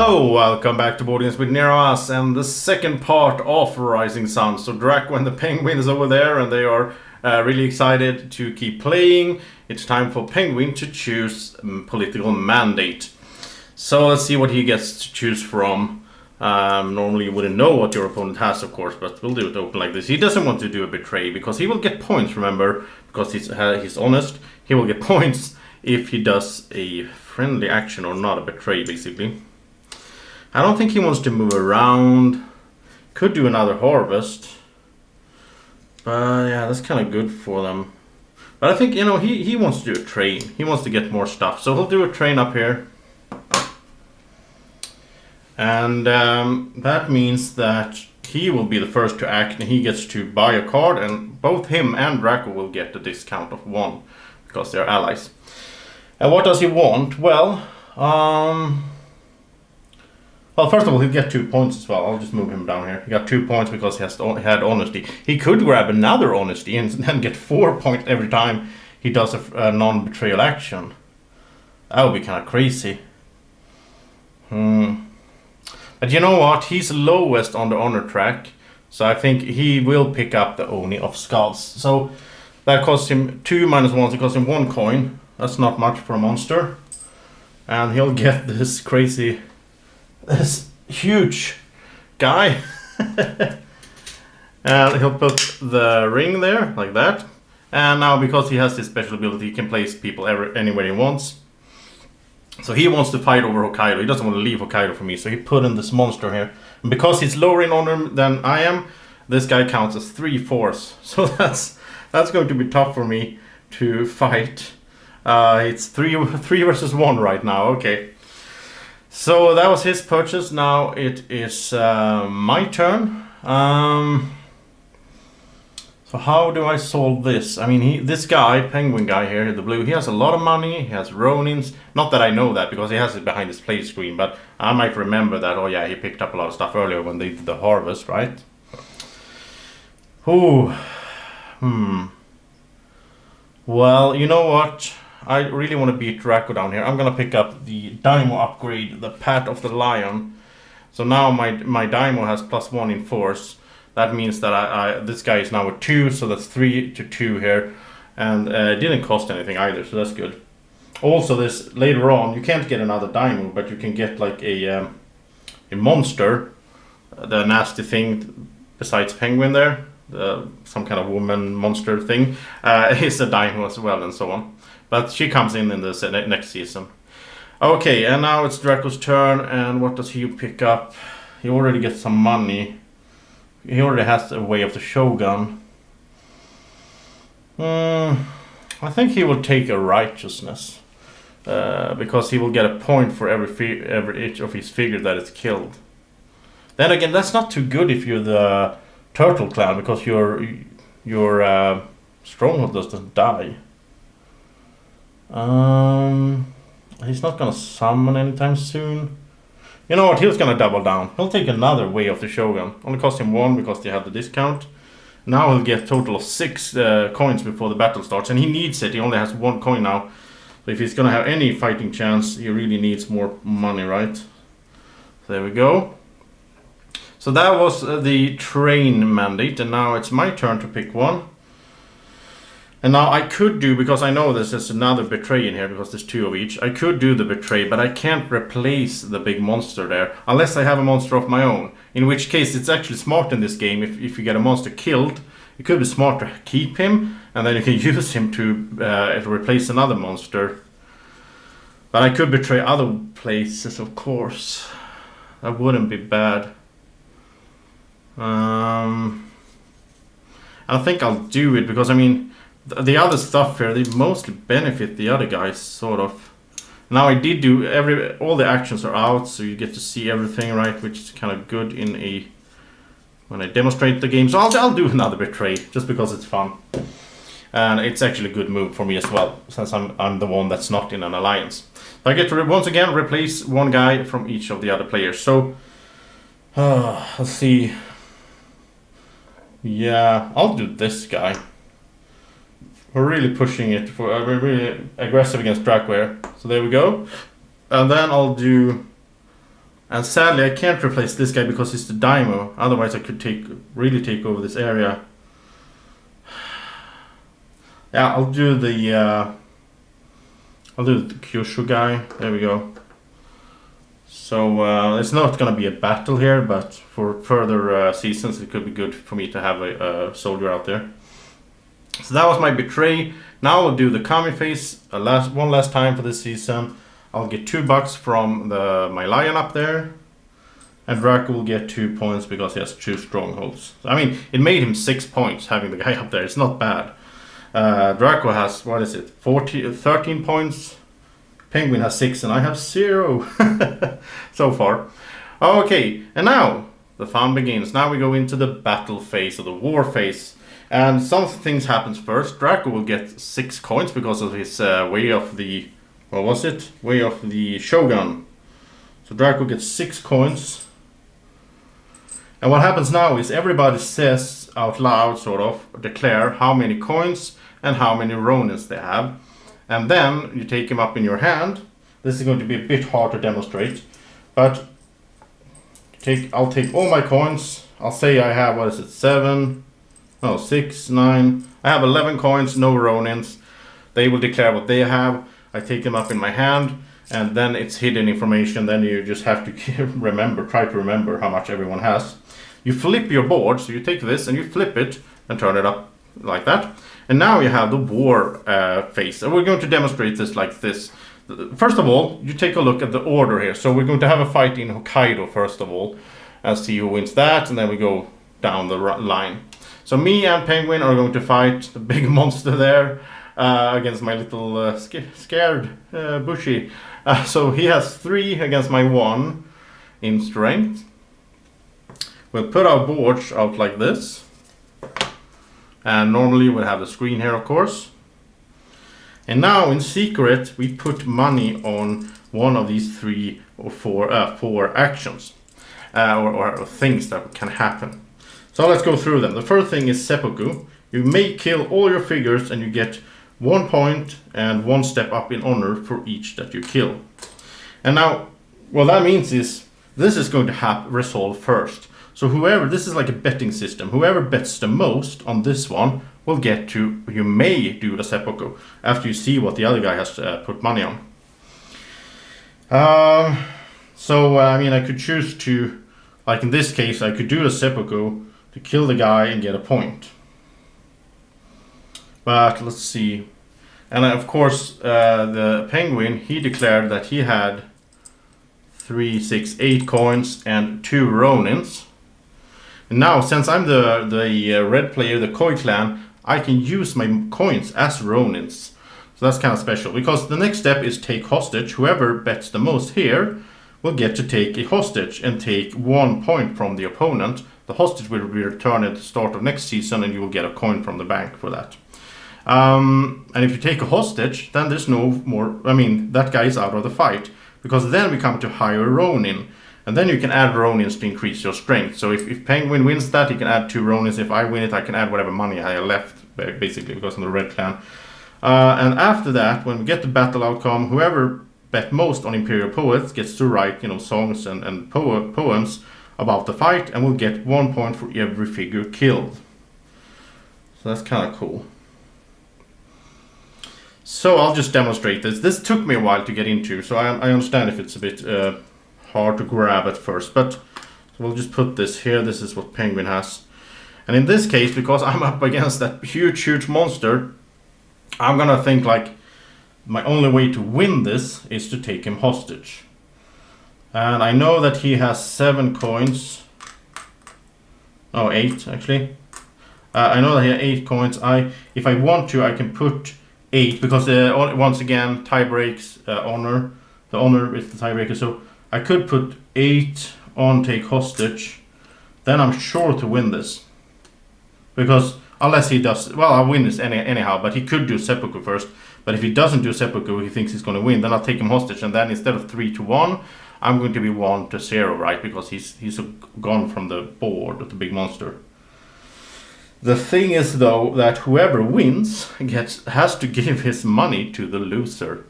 Hello, welcome back to Board Games with Neros and the second part of Rising Sun. So Drako and the Penguin is over there and they are really excited to keep playing. It's time for Penguin to choose political mandate. So let's see what he gets to choose from. Normally you wouldn't know what your opponent has, of course, but we'll do it open like this. He doesn't want to do a betray because he will get points, remember, because he's honest. He will get points if he does a friendly action or not a betray, basically. I don't think he wants to move around. Could do another harvest. But yeah, that's kind of good for them. But I think, you know, he wants to do a train. He wants to get more stuff. So he'll do a train up here. And that means that he will be the first to act and he gets to buy a card. And both him and Drako will get a discount of 1 because they're allies. And what does he want? Well, first of all, he'll get 2 points as well. I'll just move him down here. He got 2 points because he had honesty. He could grab another honesty and then get 4 points every time he does a non-betrayal action. That would be kind of crazy. But you know what? He's lowest on the honor track. So I think he will pick up the Oni of Skulls. So that costs him 2 minus 1. So it costs him 1 coin. That's not much for a monster. And he'll get this crazy... this huge guy. And he'll put the ring there like that, and now because he has this special ability he can place people anywhere he wants. So he wants to fight over Hokkaido. He doesn't want to leave Hokkaido for me, so he put in this monster here, and because he's lower in honor than I am, this guy counts as 3 force. So that's going to be tough for me to fight. It's 3 versus 1 right now. Okay. So that was his purchase. Now it is my turn. So how do I solve this? I mean, this guy, Penguin guy here, the blue, he has a lot of money. He has Ronins. Not that I know that because he has it behind his play screen, but I might remember that. Oh yeah, he picked up a lot of stuff earlier when they did the harvest, right? Ooh. Well, you know what? I really want to beat Drako down here. I'm going to pick up the Daimo upgrade, the Pat of the Lion. So now my Daimo has +1 in force. That means that this guy is now a 2, so that's 3 to 2 here. And it didn't cost anything either, so that's good. Also, this later on, you can't get another Daimo, but you can get like a monster. The nasty thing besides Penguin there, some kind of woman monster thing, is a Daimo as well and so on. But she comes in the next season. Okay, and now it's Drako's turn, and what does he pick up? He already gets some money. He already has a way of the Shogun. I think he will take a righteousness. Because he will get a point for every each of his figure that is killed. Then again, that's not too good if you're the Turtle Clan, because your stronghold doesn't die. He's not gonna summon anytime soon. You know what? He's gonna double down. He'll take another way of the Shogun. Only cost him 1 because they have the discount. Now he'll get a total of 6 coins before the battle starts, and he needs it. He only has 1 coin now. So if he's gonna have any fighting chance, he really needs more money, right? So there we go. So that was the train mandate, and now it's my turn to pick one. And now I could do, because I know there's another betray in here, because there's 2 of each. I could do the betray, but I can't replace the big monster there, unless I have a monster of my own. In which case, it's actually smart in this game, if you get a monster killed, it could be smart to keep him, and then you can use him to replace another monster. But I could betray other places, of course. That wouldn't be bad. I think I'll do it, because I mean, the other stuff here, they mostly benefit the other guys, sort of. Now I did do all the actions are out, so you get to see everything, right? Which is kind of good when I demonstrate the game. So I'll do another betray, just because it's fun. And it's actually a good move for me as well, since I'm the one that's not in an alliance. So I get to once again replace 1 guy from each of the other players. So, let's see. Yeah, I'll do this guy. We're really pushing it. We're really aggressive against Drako here. So there we go. And then I'll do And sadly, I can't replace this guy because he's the Daimyo. Otherwise, I could really take over this area. Yeah, I'll do the Kyushu guy. There we go. So it's not gonna be a battle here, but for further seasons, it could be good for me to have a soldier out there. So that was my betray. Now I'll do the Kami phase one last time for this season. I'll get $2 from my lion up there. And Drako will get 2 points because he has 2 strongholds. I mean, it made him 6 points having the guy up there. It's not bad. Drako has, 13 points. Penguin has 6 and I have 0 so far. Okay, and now the fun begins. Now we go into the battle phase or the war phase. And some things happens first. Drako will get 6 coins because of his way of the... What was it? Way of the Shogun. So Drako gets 6 coins. And what happens now is everybody says out loud, sort of, declare how many coins and how many Ronins they have. And then you take him up in your hand. This is going to be a bit hard to demonstrate. But I'll take all my coins. I'll say I have, 6, 9. I have 11 coins, no Ronins. They will declare what they have. I take them up in my hand. And then it's hidden information. Then you just have to try to remember how much everyone has. You flip your board, so you take this and you flip it and turn it up like that. And now you have the war phase. And we're going to demonstrate this like this. First of all, you take a look at the order here. So we're going to have a fight in Hokkaido first of all. And see who wins that. And then we go down the line. So me and Penguin are going to fight the big monster there. Against my little scared Bushi. So he has 3 against my 1 in strength. We'll put our boards out like this. And normally we'll have the screen here, of course. And now in secret, we put money on one of these 3 or 4 actions. Or things that can happen. So let's go through them. The first thing is Seppuku. You may kill all your figures and you get 1 point and 1 step up in honor for each that you kill. And now, what that means is, this is going to resolve first. So this is like a betting system. Whoever bets the most on this one will get to, you may do the seppuku after you see what the other guy has put money on. I mean, I could choose to, like in this case, I could do a seppuku to kill the guy and get a point. But let's see. And of course, the penguin, he declared that he had 3, 6, 8 coins and 2 Ronins. And now, since I'm the red player, the Koi clan, I can use my coins as Ronins. So that's kind of special, because the next step is take hostage. Whoever bets the most here will get to take a hostage and take 1 point from the opponent. The hostage will be returned at the start of next season and you will get a coin from the bank for that. And if you take a hostage, then there's no more, I mean, that guy is out of the fight. Because then we come to hire Ronin. And then you can add Ronins to increase your strength. So if Penguin wins that, he can add 2 Ronins. If I win it, I can add whatever money I have left, basically, because I'm the red clan. And after that, when we get the battle outcome, whoever bet most on Imperial Poets gets to write, songs and poems about the fight, and will get 1 point for every figure killed. So that's kind of cool. So I'll just demonstrate this. This took me a while to get into, so I understand if it's a bit hard to grab at first, but we'll just put this here. This is what Penguin has. And in this case, because I'm up against that huge monster, I'm gonna think like my only way to win this is to take him hostage. And I know that he has 7 coins. Oh, 8 actually. I know that he has 8 coins. If I want to, I can put 8 because once again tie breaks honor. The honor is the tiebreaker, so I could put 8 on take hostage. Then I'm sure to win this. Because unless he does, well, I'll win this anyhow, but he could do seppuku first. But if he doesn't do seppuku, he thinks he's going to win, then I'll take him hostage, and then instead of 3-1, I'm going to be 1-0, right? Because he's gone from the board of the big monster. The thing is, though, that whoever wins has to give his money to the loser.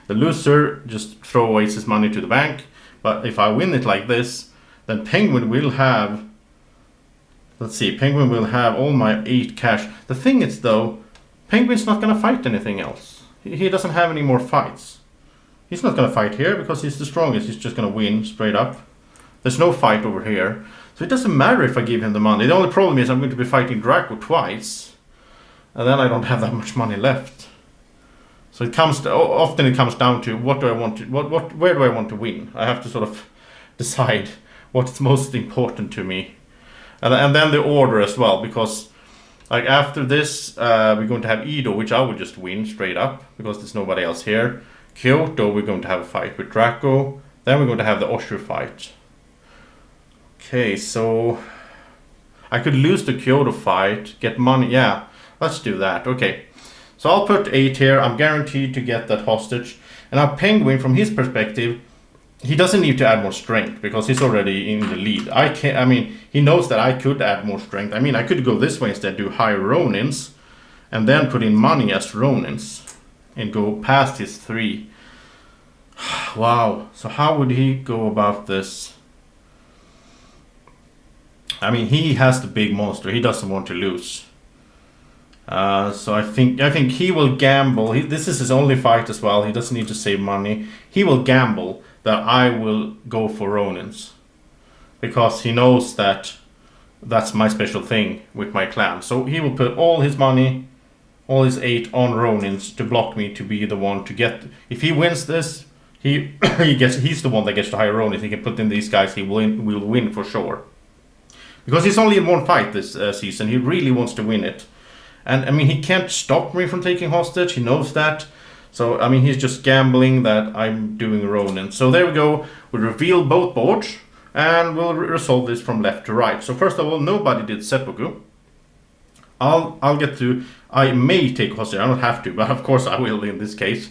The loser just throws away his money to the bank, But if I win it like this, then Penguin will have... Let's see, Penguin will have all my 8 cash. The thing is though, Penguin's not gonna fight anything else. He doesn't have any more fights. He's not gonna fight here because he's the strongest. He's just gonna win straight up. There's no fight over here. So it doesn't matter if I give him the money. The only problem is I'm going to be fighting Drako twice. And then I don't have that much money left. So it comes to, often it comes down to what do I want to, where do I want to win? I have to sort of decide what's most important to me. And then the order as well, because like after this we're going to have Edo, which I will just win straight up because there's nobody else here. Kyoto, we're going to have a fight with Drako. Then we're going to have the Oshu fight. Okay, so I could lose the Kyoto fight, get money. Yeah, let's do that. Okay, so I'll put 8 here. I'm guaranteed to get that hostage. And now Penguin, from his perspective, he doesn't need to add more strength because he's already in the lead. I mean, he knows that I could add more strength. I mean, I could go this way instead, do higher Ronins, and then put in money as Ronins and go past his 3. Wow. So how would he go about this? I mean, he has the big monster. He doesn't want to lose. So I think he will gamble. This is his only fight as well. He doesn't need to save money. He will gamble that I will go for Ronins, because he knows that that's my special thing with my clan. So he will put all his money, all his 8 on Ronins to block me to be the one to get. If he wins this, he's the one that gets to hire Ronins. He can put in these guys. He will win for sure. Because he's only in one fight this season. He really wants to win it. And I mean, he can't stop me from taking hostage. He knows that. So, I mean, he's just gambling that I'm doing Ronin. So there we go. We reveal both boards. And we'll resolve this from left to right. So first of all, nobody did Seppuku. I'll get to... I may take hostage. I don't have to. But of course I will in this case.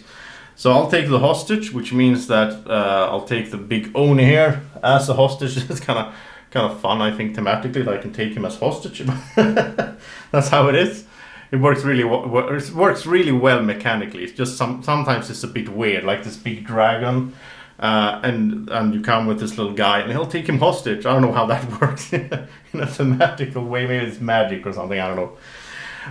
So I'll take the hostage. Which means that I'll take the big Oni here as a hostage. It's kind of fun, I think, thematically, that I can take him as hostage. That's how it is. It works really well mechanically. It's just sometimes it's a bit weird, like this big dragon, and you come with this little guy, and he'll take him hostage. I don't know how that works in a thematical way. Maybe it's magic or something. I don't know.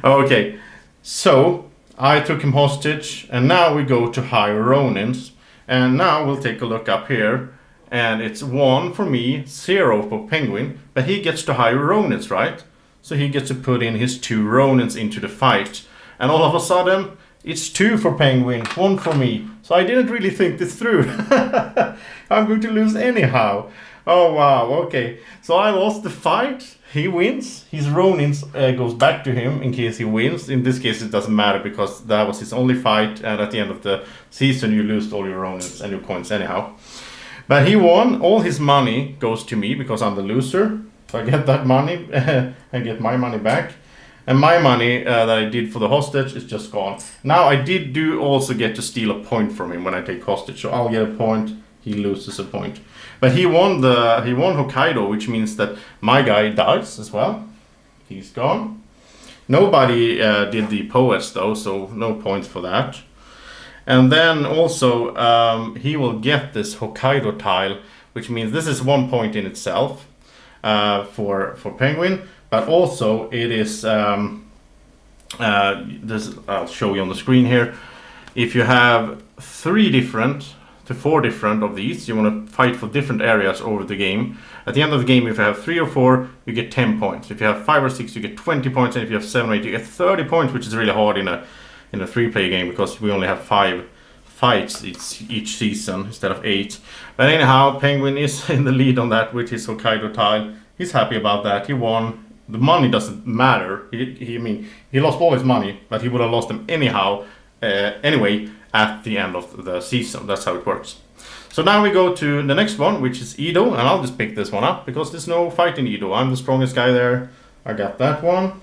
Okay, so I took him hostage, and now we go to hire Ronins, and now we'll take a look up here. And it's 1 for me, 0 for Penguin, but he gets to hire Ronins, right? So he gets to put in his 2 Ronins into the fight. And all of a sudden, it's 2 for Penguin, 1 for me. So I didn't really think this through. I'm going to lose anyhow. Oh wow, okay. So I lost the fight, he wins. His Ronins goes back to him in case he wins. In this case it doesn't matter because that was his only fight. And at the end of the season you lose all your Ronins and your coins anyhow. But he won. All his money goes to me because I'm the loser. So I get that money and get my money back. And my money that I did for the hostage is just gone. Now I did also get to steal a point from him when I take hostage. So I'll get a point. He loses a point. But he won Hokkaido, which means that my guy dies as well. He's gone. Nobody did the poets though, so no points for that. And then also he will get this Hokkaido tile, which means this is 1 point in itself for Penguin, but also it is this. I'll show you on the screen here. If you have 3 different to 4 different of these, you want to fight for different areas over the game. At the end of the game, if you have 3 or 4, you get 10 points. If you have 5 or 6, you get 20 points, and if you have 7 or 8, you get 30 points, which is really hard in a 3-player game because we only have 5 fights each season instead of 8. But anyhow, Penguin is in the lead on that with his Hokkaido tile. He's happy about that. He won. The money doesn't matter. He lost all his money, but he would have lost them anyhow, anyway, at the end of the season. That's how it works. So now we go to the next one, which is Edo, and I'll just pick this one up because there's no fight in Edo. I'm the strongest guy there. I got that one.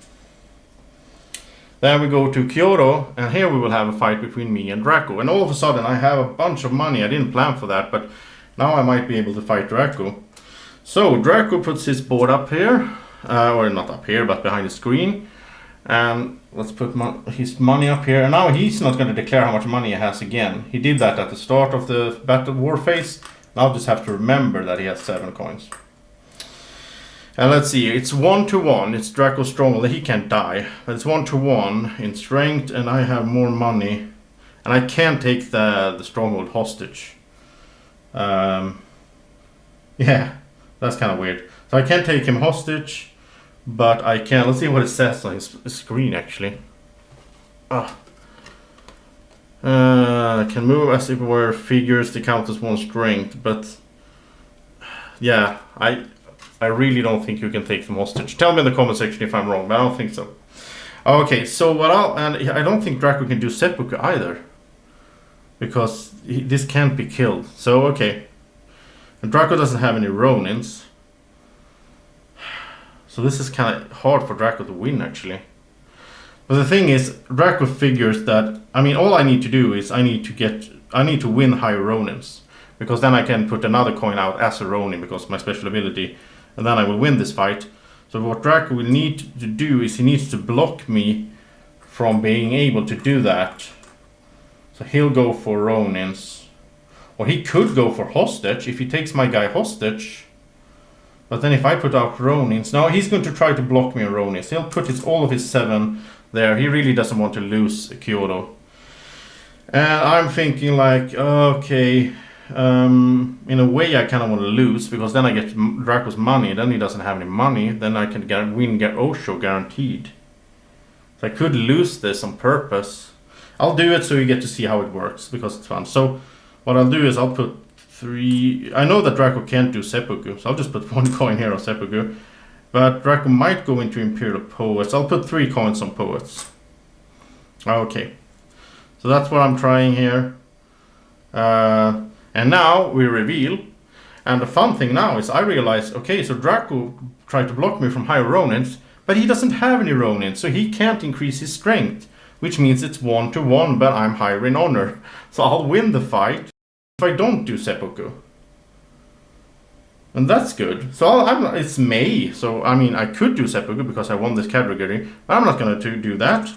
Then we go to Kyoto, and here we will have a fight between me and Drako. And all of a sudden I have a bunch of money. I didn't plan for that, but now I might be able to fight Drako. So Drako puts his board up here, or not up here, but behind the screen. And let's put his money up here. And now he's not going to declare how much money he has again. He did that at the start of the battle war phase, I'll just have to remember that he has 7 coins. And let's see, it's 1-1. It's Drako Stronghold. He can't die. But it's 1-1 in strength, and I have more money. And I can't take the Stronghold hostage. Yeah, that's kind of weird. So I can't take him hostage, but I can. Let's see what it says on his screen, actually. Can move as if it were figures to count as 1 strength, but yeah, I really don't think you can take them hostage. Tell me in the comment section if I'm wrong, but I don't think so. Okay, so and I don't think Drako can do Seppuku either, because this can't be killed. So okay, and Drako doesn't have any Ronins, so this is kind of hard for Drako to win actually. But the thing is, Drako figures that, I mean, all I need to do is I need to win higher Ronins, because then I can put another coin out as a Ronin because of my special ability, and then I will win this fight. So what Drako will need to do is he needs to block me from being able to do that. So he'll go for Ronins, or he could go for hostage if he takes my guy hostage. But then if I put out Ronins, now he's going to try to block me on Ronins. He'll put all of his 7 there. He really doesn't want to lose Kyoto. And I'm thinking like, okay, in a way I kind of want to lose, because then I get Drako's money, then he doesn't have any money, then I can get Osho guaranteed. So I could lose this on purpose. I'll do it so you get to see how it works, because it's fun. So what I'll do is I'll put 3, I know that Drako can't do Seppuku, so I'll just put 1 coin here on Seppuku. But Drako might go into Imperial Poets. I'll put 3 coins on Poets. Okay. So that's what I'm trying here. And now we reveal. And the fun thing now is I realize, okay, so Drako tried to block me from higher Ronins, but he doesn't have any Ronins, so he can't increase his strength. Which means it's 1-1, but I'm higher in honor. So I'll win the fight if I don't do Seppuku. And that's good. So it's May, so I mean I could do Seppuku because I won this category, but I'm not going to do that.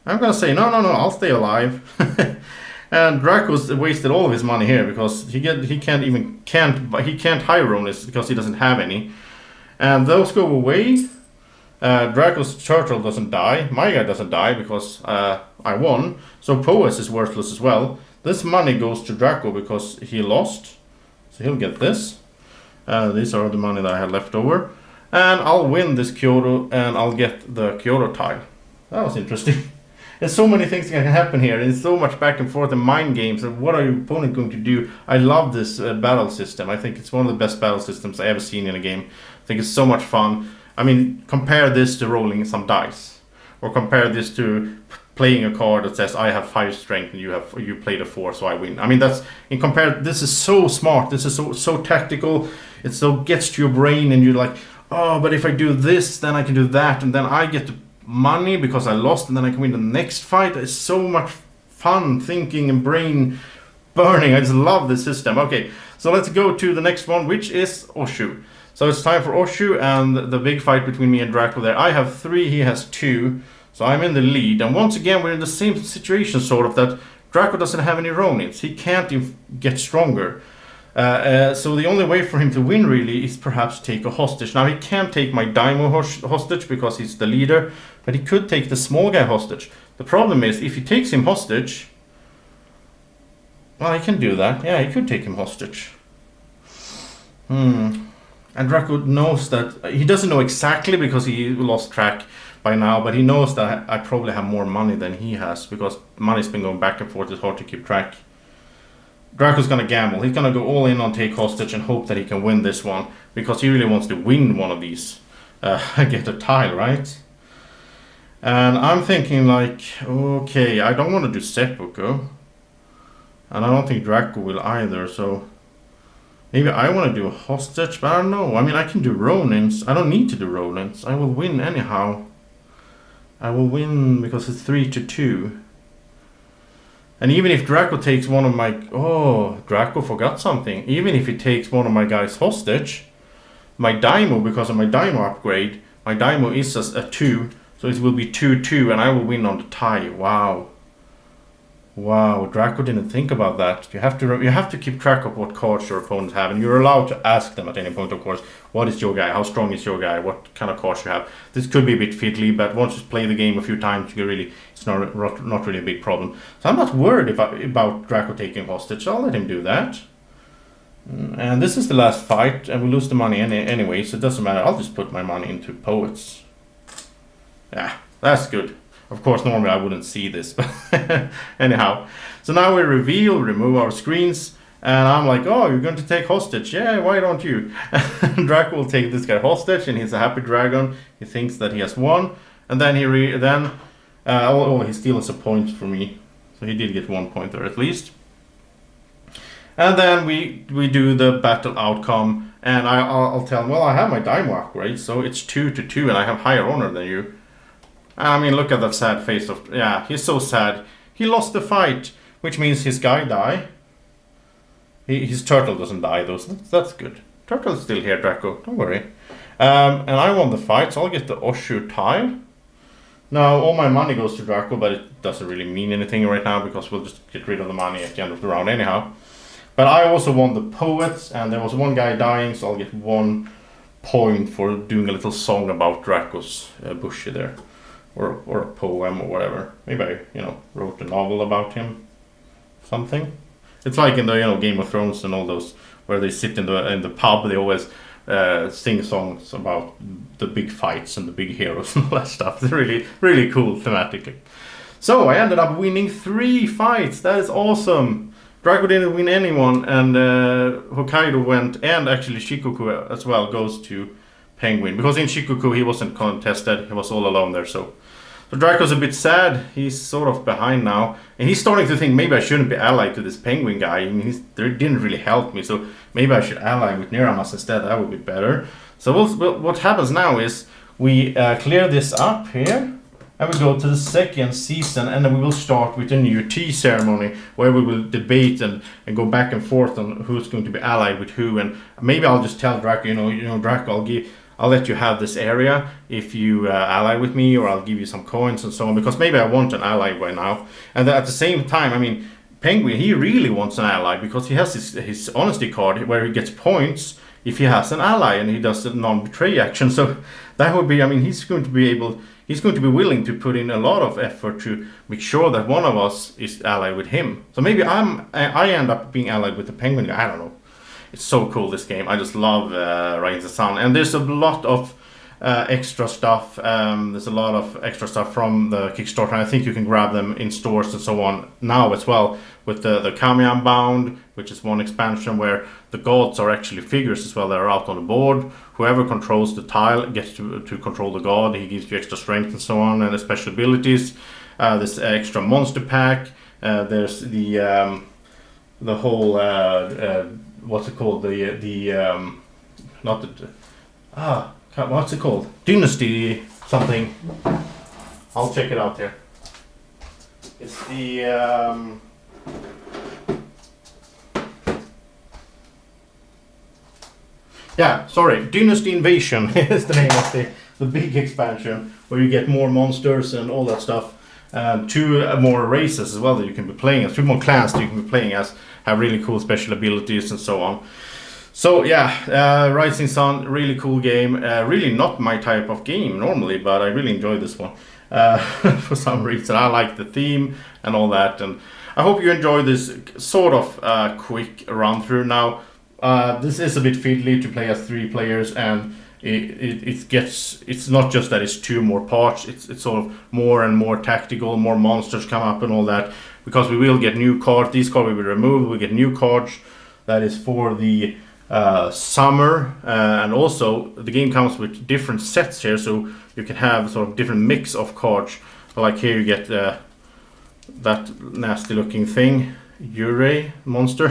I'm going to say no, I'll stay alive. And Draco's wasted all of his money here because he can't hire Ronins because he doesn't have any. And those go away. Draco's turtle doesn't die. My guy doesn't die because I won. So Poes is worthless as well. This money goes to Drako because he lost. So he'll get this. These are the money that I had left over. And I'll win this Kyoto and I'll get the Kyoto tile. That was interesting. There's so many things that can happen here. There's so much back and forth and mind games. And what are your opponent going to do? I love this battle system. I think it's one of the best battle systems I've ever seen in a game. I think it's so much fun. I mean, compare this to rolling some dice. Or compare this to playing a card that says I have 5 strength and you played a 4, so I win. I mean, this is so smart. This is so tactical. It so gets to your brain and you're like, oh, but if I do this, then I can do that, and then I get the money because I lost, and then I can win the next fight. It's so much fun thinking and brain burning. I just love this system. Okay, so let's go to the next one, which is Oshu. So it's time for Oshu and the big fight between me and Drako there. I have 3, he has 2. So I'm in the lead, and once again we're in the same situation sort of, that Drako doesn't have any Ronins. He can't get stronger. So the only way for him to win really is perhaps take a hostage. Now he can't take my Daimo hostage because he's the leader, but he could take the small guy hostage. The problem is if he takes him hostage, well, he can do that. Yeah, he could take him hostage. And Drako knows that, he doesn't know exactly because he lost track by now, but he knows that I probably have more money than he has because money's been going back and forth. It's hard to keep track. Draco's gonna gamble. He's gonna go all in on take hostage and hope that he can win this one because he really wants to win one of these. Get a tile, right? And I'm thinking like, okay, I don't want to do Seppuku. And I don't think Drako will either, so maybe I want to do a hostage, but I don't know. I mean, I can do Ronins. I don't need to do Ronins. I will win anyhow. I will win because it's 3-2. And even if Drako takes one of my... Oh, Drako forgot something. Even if he takes one of my guys hostage, my Daimo, because of my Daimo upgrade, my Daimo is a 2. So it will be 2-2 and I will win on the tie. Wow. Wow, Drako didn't think about that. You have to keep track of what cards your opponents have, and you're allowed to ask them at any point, of course, what is your guy, how strong is your guy, what kind of cards you have. This could be a bit fiddly, but once you play the game a few times, it's not really a big problem. So I'm not worried about Drako taking hostage. I'll let him do that. And this is the last fight, and we lose the money anyway, so it doesn't matter. I'll just put my money into poets. Yeah, that's good. Of course, normally I wouldn't see this, but anyhow. So now we remove our screens, and I'm like, oh, you're going to take hostage. Yeah, why don't you? Drako will take this guy hostage, and he's a happy dragon. He thinks that he has won, and then he steals a point for me. So he did get 1 point there at least. And then we do the battle outcome, and I'll tell him, well, I have my Daimyo upgrade, so it's 2-2, and I have higher honor than you. I mean, look at that sad face of... Yeah, he's so sad. He lost the fight, which means his guy die. His turtle doesn't die, though, so that's good. Turtle's still here, Drako. Don't worry. And I won the fight, so I'll get the Oshu tile. Now, all my money goes to Drako, but it doesn't really mean anything right now, because we'll just get rid of the money at the end of the round anyhow. But I also won the poets, and there was one guy dying, so I'll get 1 point for doing a little song about Drako's bushy there. Or a poem or whatever. Maybe I, wrote a novel about him. Something. It's like in the, Game of Thrones and all those, where they sit in the pub, they always sing songs about the big fights and the big heroes and all that stuff. It's really, really cool thematically. So I ended up winning 3 fights. That is awesome. Drako didn't win anyone, and Hokkaido went, and actually Shikoku as well goes to Penguin, because in Shikoku he wasn't contested, he was all alone there, so Drako's a bit sad. He's sort of behind now, and he's starting to think maybe I shouldn't be allied to this Penguin guy. I mean, they didn't really help me, so maybe I should ally with Niramas instead. That would be better. So what happens now is we clear this up here, and we go to the second season, and then we will start with a new tea ceremony where we will debate and go back and forth on who's going to be allied with who. And maybe I'll just tell Drako, Drako, I'll let you have this area if you ally with me, or I'll give you some coins and so on, because maybe I want an ally by now. And at the same time, I mean, Penguin, he really wants an ally, because he has his honesty card where he gets points if he has an ally and he does a non-betray action. So that would be, I mean, he's going to be willing to put in a lot of effort to make sure that one of us is allied with him. So maybe I end up being allied with the Penguin guy. I don't know. It's so cool, this game. I just love Rising Sun. And there's a lot of extra stuff. There's a lot of extra stuff from the Kickstarter. And I think you can grab them in stores and so on now as well. With the Kamiyan Bound, which is one expansion where the gods are actually figures as well that are out on the board. Whoever controls the tile gets to control the god. He gives you extra strength and so on, and special abilities. There's extra monster pack. There's the whole what's it called? What's it called? Dynasty something. I'll check it out here. It's the Dynasty Invasion is the name of the big expansion, where you get more monsters and all that stuff. 2 more races as well that you can be playing as, 2 more clans that you can be playing as, have really cool special abilities and so on. So yeah, Rising Sun, really cool game. Really not my type of game normally, but I really enjoy this one. For some reason. I like the theme and all that, and I hope you enjoy this sort of quick run through. Now this is a bit fiddly to play as 3 players, and it's not just that it's 2 more parts, it's sort of more and more tactical, more monsters come up and all that, because we will get new cards. These cards will be removed, we get new cards that is for the summer, and also the game comes with different sets here, so you can have sort of different mix of cards. Like here you get that nasty looking thing, Yurei monster,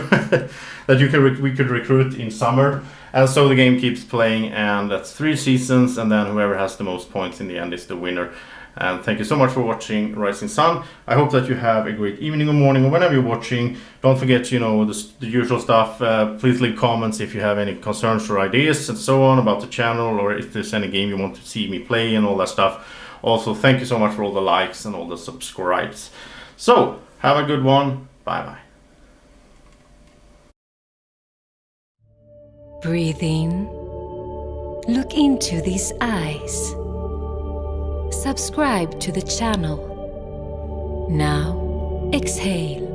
that we could recruit in summer. And so the game keeps playing, and that's 3 seasons, and then whoever has the most points in the end is the winner. And thank you so much for watching Rising Sun. I hope that you have a great evening or morning, or whenever you're watching. Don't forget, the usual stuff. Please leave comments if you have any concerns or ideas and so on about the channel, or if there's any game you want to see me play and all that stuff. Also, thank you so much for all the likes and all the subscribes. So, Have a good one. Bye-bye. Breathe in. Look into these eyes. Subscribe to the channel. Now, exhale.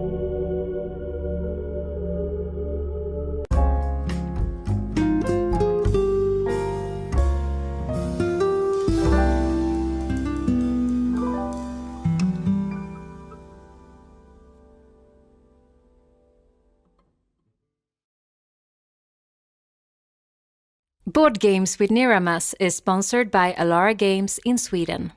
Board Games with Niramas is sponsored by Alara Games in Sweden.